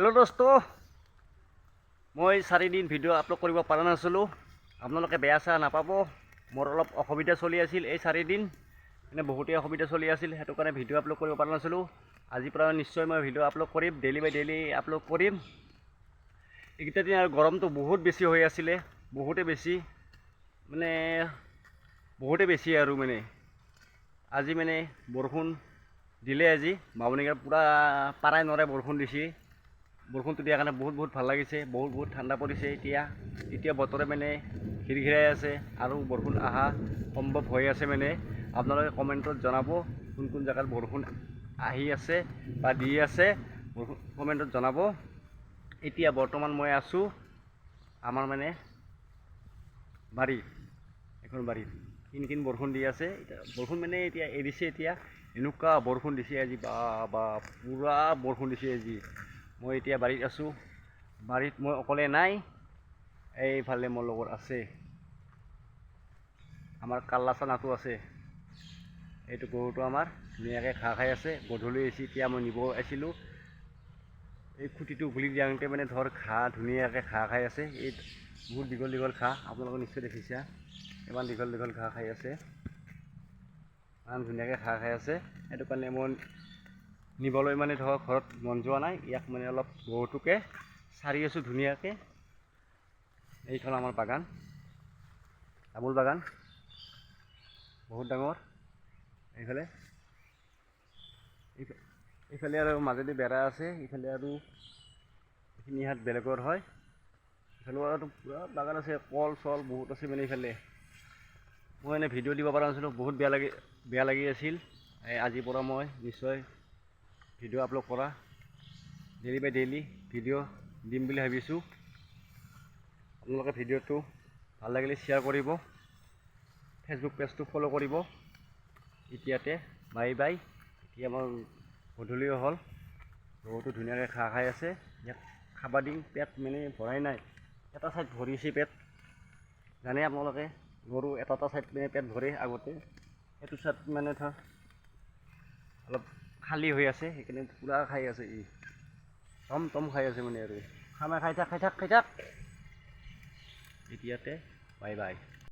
Hello' দোস্ত, মই 4 দিন ভিডিঅ' আপলোড কৰিব পৰা নাছিলোঁ। আপোনালোকে বেয়া চেয়া নাপাব। মোৰ অলপ অসুবিধা চলি আছিল এই 4 দিন, মানে বহুতেই অসুবিধা চলি আছিল, সেইটো কাৰণে ভিডিঅ' আপলোড কৰিব পৰা নাছিলোঁ। আজিৰ পৰা নিশ্চয় মই ভিডিঅ' আপলোড কৰিম, ডেইলি বাই ডেইলি আপলোড কৰিম। এইকেইটা দিন আৰু গৰমটো বহুত বেছি হৈ আছিলে, বহুতে বেছি আৰু মানে আজি মানে বৰষুণ দিলে। আজি বামুণীগাঁৱত পূৰা পাৰাই নৰাই বৰষুণ দিছে। বৰষুণটো দিয়াৰ কাৰণে বহুত ভাল লাগিছে, বহুত ঠাণ্ডা পৰিছে। এতিয়া বতৰে মানে ঘিৰঘিৰাই আছে আৰু বৰষুণ অহা সম্ভৱ হৈ আছে। মানে আপোনালোকে কমেণ্টত জনাব কোন জেগাত বৰষুণ আহি আছে বা দি আছে, কমেণ্টত জনাব। এতিয়া বৰ্তমান মই আছোঁ আমাৰ মানে বাৰীত, এখন বাৰীত কিন বৰষুণ দি আছে। বৰষুণ মানে এতিয়া এৰিছে। এতিয়া এনেকুৱা বৰষুণ দিছে আজি, বা পূৰা বৰষুণ দিছে আজি। মই এতিয়া বাৰীত আছোঁ। বাৰীত মই অকলে নাই, এইফালে মোৰ লগত আছে আমাৰ কাল্লা চানাটো আছে। এইটো গৰুটো আমাৰ ধুনীয়াকৈ ঘাঁহ খাই আছে। গধূলি হৈছে, এতিয়া মই নিব আহিছিলোঁ। এই খুঁটিটো উঘলি দিয়াওঁতে মানে ঘাঁহ ধুনীয়াকৈ ঘাঁহ খাই আছে। এই বহুত দীঘল ঘাঁহ, আপোনালোকে নিশ্চয় দেখিছা। ইমান দীঘল ঘাঁহ খাই আছে, ইমান ধুনীয়াকৈ ঘাঁহ খাই আছে। সেইটো কাৰণে মই নিবলৈ মানে ঘৰত মন যোৱা নাই। ইয়াক মানে অলপ গৰুটোকে চাৰি আছোঁ ধুনীয়াকৈ। এইখন আমাৰ বাগান, তামোল বাগান বহুত ডাঙৰ। এইফালে আৰু মাজেদি বেৰা আছে। এইফালে আৰু এইখিনি হাত বেলেগৰ হয়। এইফালেও আৰু পূৰা বাগান আছে, কল চল বহুত আছে। মানে এইফালে মই এনে ভিডিঅ' দিব পৰা নাছিলোঁ, বহুত বেয়া লাগি আছিল। আজিৰ পৰা মই নিশ্চয় ভিডিঅ' আপলোড কৰা, ডেইলি বাই ডেইলি ভিডিঅ' দিম বুলি ভাবিছোঁ। আপোনালোকে ভিডিঅ'টো ভাল লাগিলে শ্বেয়াৰ কৰিব, ফেচবুক পেজটো ফ'ল' কৰিব। এতিয়াতে বাই বাই। এতিয়া মই গধূলিও হ'ল, গৰুটো ধুনীয়াকৈ ঘাঁহ খাই আছে। ইয়াক খাবা দিম, পেট মানে ভৰাই নাই, এটা ছাইড ভৰিছে পেট। জানে আপোনালোকে গৰু এটা ছাইড মানে পেট ভৰে আগতে, সেইটো ছাইড মানে অলপ খালী হৈ আছে, সেইকাৰণে পূৰা খাই আছে। টম খাই আছে মানে আৰু খাই থাক। এতিয়াতে বাই বাই।